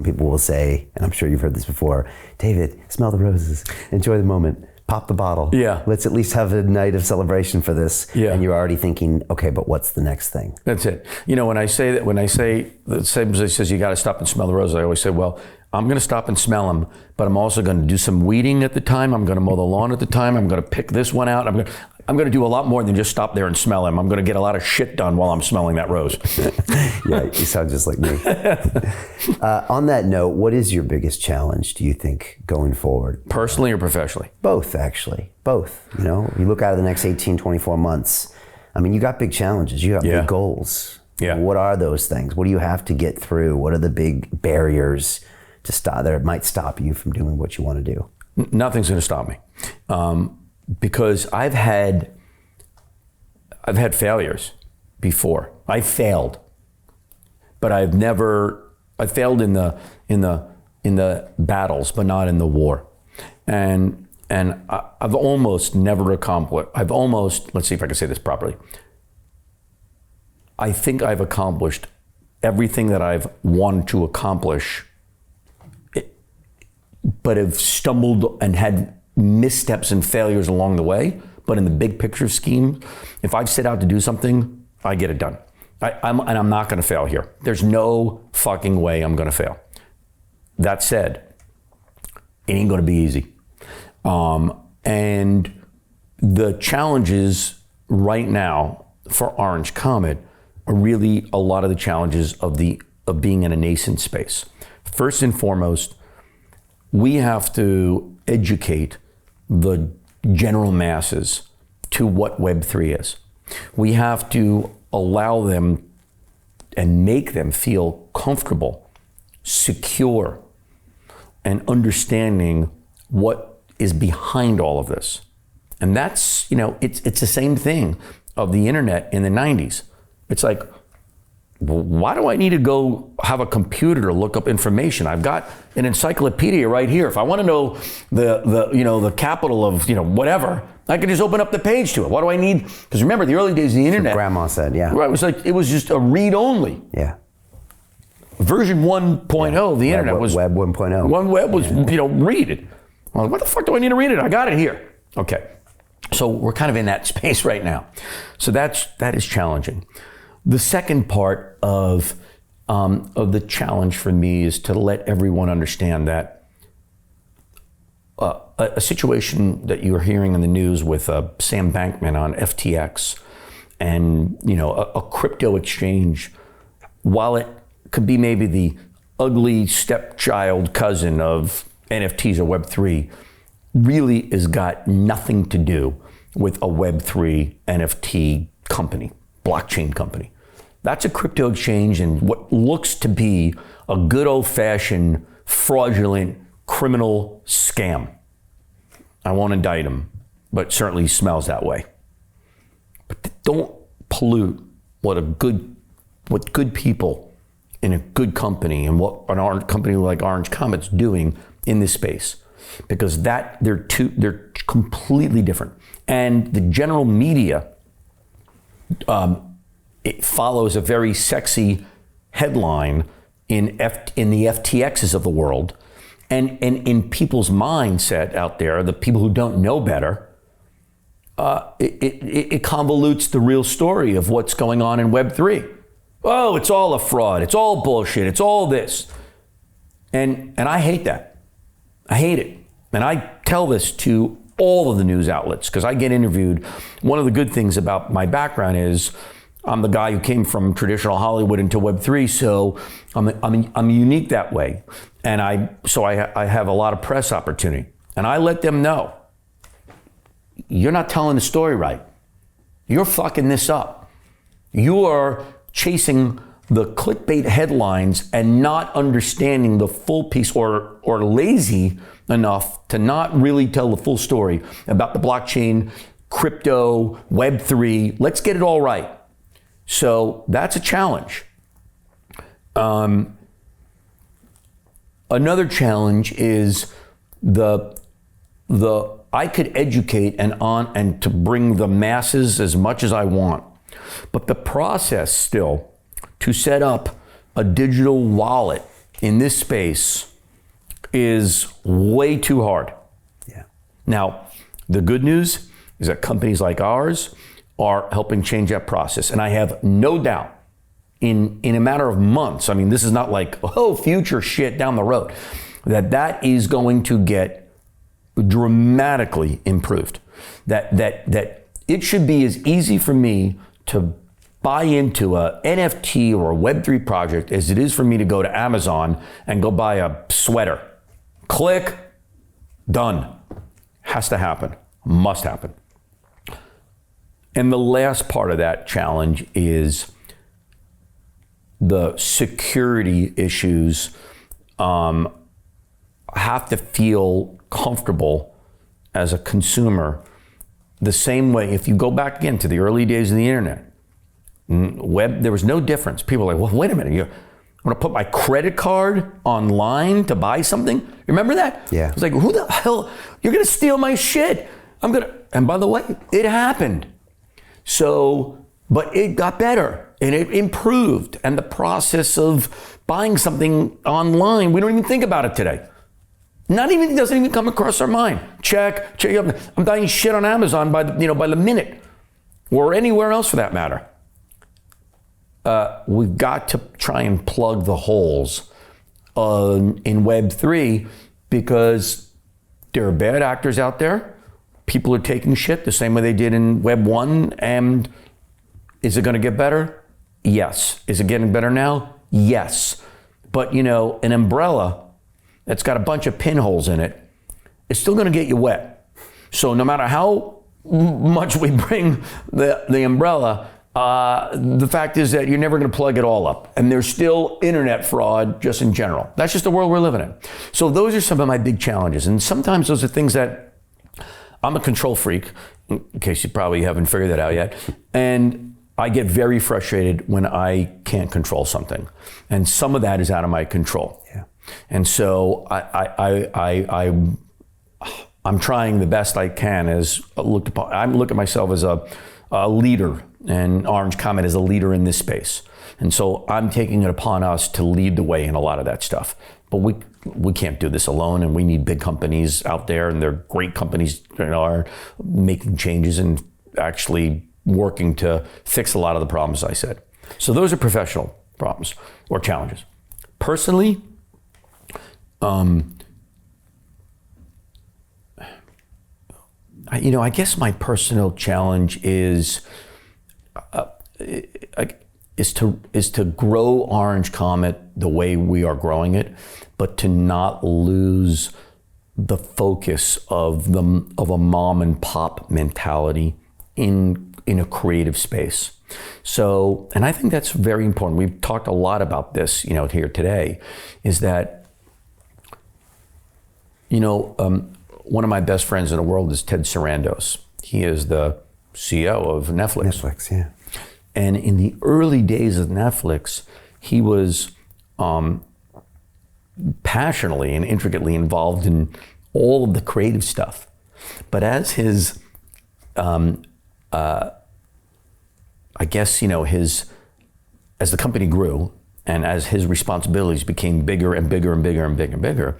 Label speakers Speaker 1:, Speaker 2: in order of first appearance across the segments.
Speaker 1: People will say, and I'm sure you've heard this before, David, smell the roses, enjoy the moment, pop the bottle.
Speaker 2: Yeah.
Speaker 1: Let's at least have a night of celebration for this.
Speaker 2: Yeah.
Speaker 1: And you're already thinking, okay, but what's the next thing?
Speaker 2: That's it. You know, when I say that somebody says you got to stop and smell the roses, I always say, well, I'm going to stop and smell them, but I'm also going to do some weeding at the time. I'm going to mow the lawn at the time. I'm going to pick this one out. I'm going to do a lot more than just stop there and smell them. I'm going to get a lot of shit done while I'm smelling that rose.
Speaker 1: Yeah, you sound just like me. On that note, what is your biggest challenge, do you think, going forward?
Speaker 2: Personally or professionally?
Speaker 1: Both, actually. Both. You know, you look out of the next 18, 24 months. I mean, you got big challenges. You got big goals.
Speaker 2: Yeah.
Speaker 1: What are those things? What do you have to get through? What are the big barriers to stop that might stop you from doing what you want to do?
Speaker 2: Nothing's going to stop me. Because I've had failures before. I failed, but I failed in the battles, but not in the war. And I've almost never accomplished. Let's see if I can say this properly. I think I've accomplished everything that I've wanted to accomplish, but have stumbled and had missteps and failures along the way. But in the big picture scheme, if I set out to do something, I get it done. I'm not going to fail here. There's no fucking way I'm going to fail. That said, it ain't going to be easy. And the challenges right now for Orange Comet are really a lot of the challenges of being in a nascent space. First and foremost, we have to educate the general masses to what Web3 is. We have to allow them and make them feel comfortable, secure, and understanding what is behind all of this. And that's, it's the same thing of the internet in the 90s. It's like, why do I need to go have a computer to look up information? I've got an encyclopedia right here. If I want to know the capital of whatever, I can just open up the page to it. What do I need? Because remember, the early days of the internet.
Speaker 1: Grandma said, yeah.
Speaker 2: Right. It was just a read only.
Speaker 1: Yeah.
Speaker 2: Version 1.0, the internet was
Speaker 1: Web 1.0.
Speaker 2: One web was read it. Well, what the fuck do I need to read it? I got it here. Okay. So we're kind of in that space right now. So that is challenging. The second part of the challenge for me is to let everyone understand that a situation that you're hearing in the news with Sam Bankman on FTX and a crypto exchange, while it could be maybe the ugly stepchild cousin of NFTs or Web3, really has got nothing to do with a Web3 NFT company, blockchain company. That's a crypto exchange and what looks to be a good old-fashioned fraudulent criminal scam. I won't indict him, but certainly smells that way. But don't pollute what good people in a good company and what a company like Orange Comet's doing in this space, because they're completely different. And the general media, it follows a very sexy headline in the FTXs of the world, and in people's mindset out there, the people who don't know better, it convolutes the real story of what's going on in Web3. Oh, it's all a fraud. It's all bullshit. It's all this, and I hate that. I hate it, and I tell this to all of the news outlets because I get interviewed. One of the good things about my background is I'm the guy who came from traditional Hollywood into Web3, so I'm unique that way. And I have a lot of press opportunity. And I let them know, you're not telling the story right. You're fucking this up. You are chasing the clickbait headlines and not understanding the full piece, or lazy enough to not really tell the full story about the blockchain, crypto, Web3. Let's get it all right. So that's a challenge. Another challenge is I could educate and to bring the masses as much as I want, but the process still to set up a digital wallet in this space is way too hard.
Speaker 1: Yeah.
Speaker 2: Now, the good news is that companies like ours are helping change that process. And I have no doubt in a matter of months, I mean, this is not like, oh, future shit down the road, that is going to get dramatically improved. That it should be as easy for me to buy into a NFT or a Web3 project as it is for me to go to Amazon and go buy a sweater. Click, done. Has to happen, must happen. And the last part of that challenge is the security issues. Have to feel comfortable as a consumer the same way. If you go back again to the early days of the internet, web, there was no difference. People are like, well, wait a minute, I'm gonna put my credit card online to buy something? Remember that?
Speaker 1: Yeah.
Speaker 2: It's like, who the hell, you're gonna steal my shit. And by the way, it happened. So, but it got better and it improved. And the process of buying something online, we don't even think about it today. It doesn't even come across our mind. Check. I'm buying shit on Amazon by the minute, or anywhere else for that matter. We've got to try and plug the holes in Web3 because there are bad actors out there. People are taking shit the same way they did in Web 1. And is it going to get better? Yes. Is it getting better now? Yes. But an umbrella that's got a bunch of pinholes in it, it's still gonna get you wet. So no matter how much we bring the umbrella, the fact is that you're never gonna plug it all up. And there's still internet fraud just in general. That's just the world we're living in. So those are some of my big challenges. And sometimes those are things that, I'm a control freak, in case you probably haven't figured that out yet. And I get very frustrated when I can't control something. And some of that is out of my control.
Speaker 1: Yeah.
Speaker 2: And so I'm trying the best I can I look at myself as a leader, and Orange Comet is a leader in this space. And so I'm taking it upon us to lead the way in a lot of that stuff. But we can't do this alone, and we need big companies out there, and they're great companies are making changes and actually working to fix a lot of the problems I said. So those are professional problems or challenges. Personally, I guess my personal challenge is to grow Orange Comet the way we are growing it, but to not lose the focus of a mom and pop mentality in a creative space. So, and I think that's very important. We've talked a lot about this, here today, is that, one of my best friends in the world is Ted Sarandos. He is the CEO of Netflix.
Speaker 1: Netflix, yeah.
Speaker 2: And in the early days of Netflix, he was passionately and intricately involved in all of the creative stuff. But as his, as the company grew and as his responsibilities became bigger and bigger and bigger and bigger and bigger,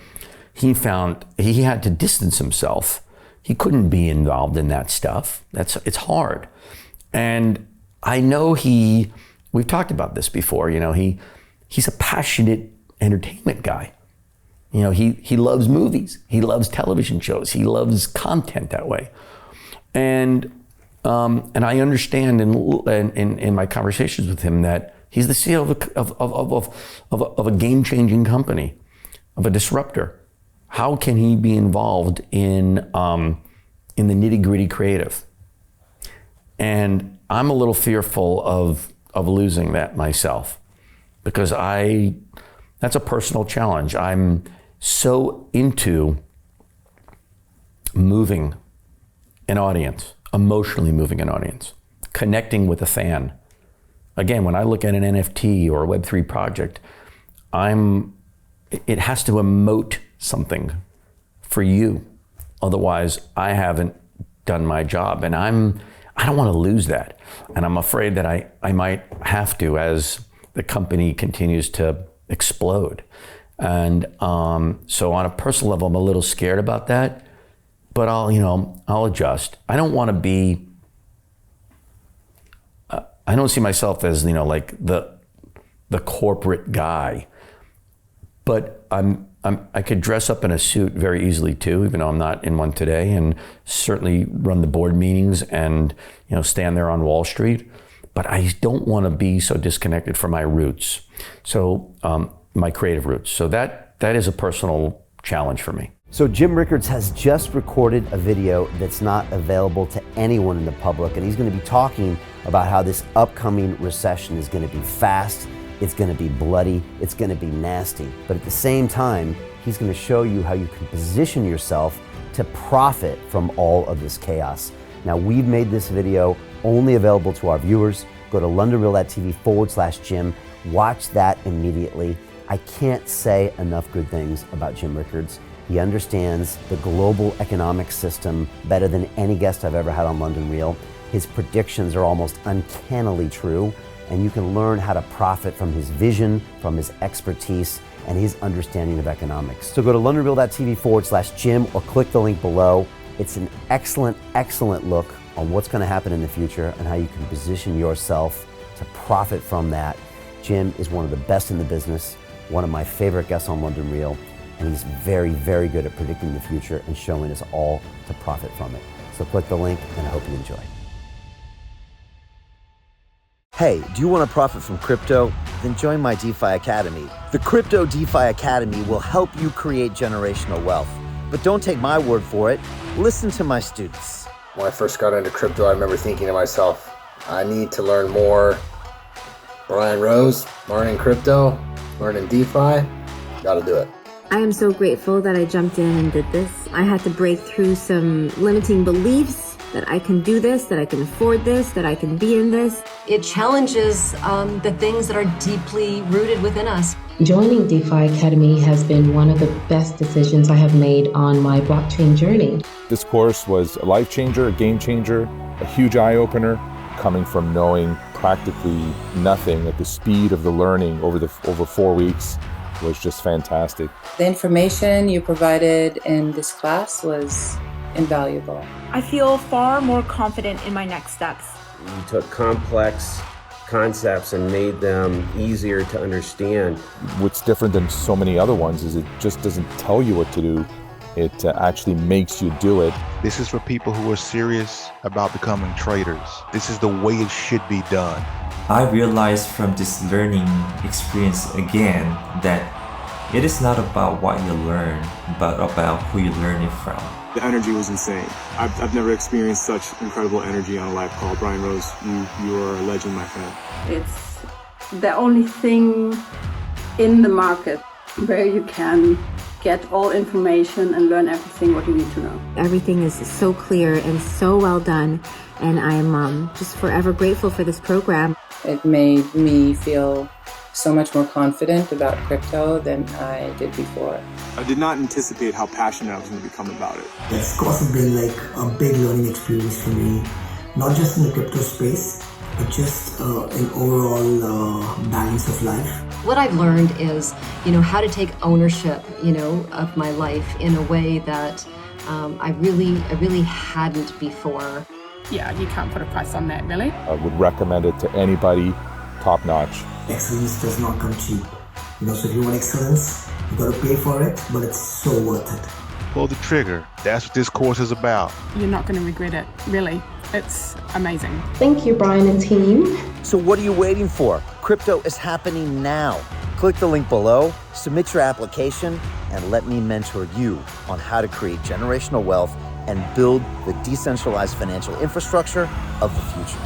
Speaker 2: he found he had to distance himself. He couldn't be involved in that stuff. It's hard. And I know we've talked about this before, he's a passionate entertainment guy. He loves movies. He loves television shows. He loves content that way. And I understand in my conversations with him that he's the CEO of a game-changing company, of a disruptor. How can he be involved in the nitty-gritty creative? And I'm a little fearful of losing that myself, because that's a personal challenge. I'm so into moving an audience, emotionally moving an audience, connecting with a fan. Again, when I look at an NFT or a Web3 project, it has to emote something for you. Otherwise, I haven't done my job, and I don't want to lose that. And I'm afraid that I might have to as the company continues to explode. And so on a personal level, I'm a little scared about that, but I'll adjust. I don't want to be, I don't see myself as, like the corporate guy, but I could dress up in a suit very easily too, even though I'm not in one today, and certainly run the board meetings and, stand there on Wall Street. But I don't want to be so disconnected from my roots. So my creative roots. So that is a personal challenge for me.
Speaker 1: So Jim Rickards has just recorded a video that's not available to anyone in the public, and he's going to be talking about how this upcoming recession is going to be fast, it's going to be bloody, it's going to be nasty. But at the same time, he's going to show you how you can position yourself to profit from all of this chaos. Now, we've made this video only available to our viewers. Go to londonreal.tv/Jim. Watch that immediately. I can't say enough good things about Jim Rickards. He understands the global economic system better than any guest I've ever had on London Real. His predictions are almost uncannily true, and you can learn how to profit from his vision, from his expertise, and his understanding of economics. So go to londonreal.tv/Jim or click the link below. It's an excellent, excellent look on what's going to happen in the future and how you can position yourself to profit from that. Jim is one of the best in the business, one of my favorite guests on London Real, and he's very, very good at predicting the future and showing us all to profit from it. So click the link, and I hope you enjoy. Hey, do you want to profit from crypto? Then join my DeFi Academy. The Crypto DeFi Academy will help you create generational wealth. But don't take my word for it. Listen to my students.
Speaker 3: When I first got into crypto, I remember thinking to myself, I need to learn more. Brian Rose, learning crypto, learning DeFi, gotta do it.
Speaker 4: I am so grateful that I jumped in and did this. I had to break through some limiting beliefs that I can do this, that I can afford this, that I can be in this.
Speaker 5: It challenges the things that are deeply rooted within us.
Speaker 6: Joining DeFi Academy has been one of the best decisions I have made on my blockchain journey.
Speaker 7: This course was a life changer, a game changer, a huge eye-opener, coming from knowing practically nothing at the speed of the learning over 4 weeks was just fantastic.
Speaker 8: The information you provided in this class was invaluable.
Speaker 9: I feel far more confident in my next steps.
Speaker 10: You took complex concepts and made them easier to understand.
Speaker 7: What's different than so many other ones is it just doesn't tell you what to do. It actually makes you do it.
Speaker 11: This is for people who are serious about becoming traders. This is the way it should be done.
Speaker 12: I realized from this learning experience again that it is not about what you learn, but about who you learn it from.
Speaker 13: The energy was insane. I've never experienced such incredible energy on a live call. Brian Rose, you are a legend, my friend.
Speaker 14: It's the only thing in the market where you can get all information and learn everything what you need to know.
Speaker 4: Everything is so clear and so well done, and I'm just forever grateful for this program.
Speaker 8: It made me feel so much more confident about crypto than I did before.
Speaker 13: I did not anticipate how passionate I was going to become about it.
Speaker 15: It's also been like a big learning experience for me, not just in the crypto space, but just in overall balance of life.
Speaker 5: What I've learned is, how to take ownership, of my life in a way that I really hadn't before.
Speaker 9: Yeah, you can't put a price on that, really.
Speaker 7: I would recommend it to anybody, top notch.
Speaker 15: Excellence does not come cheap. So if you want excellence, you gotta pay for it, but it's so worth it.
Speaker 11: Pull the trigger. That's what this course is about.
Speaker 9: You're not going to regret it, really. It's amazing.
Speaker 6: Thank you, Brian and team.
Speaker 1: So what are you waiting for? Crypto is happening now. Click the link below, submit your application, and let me mentor you on how to create generational wealth and build the decentralized financial infrastructure of the future.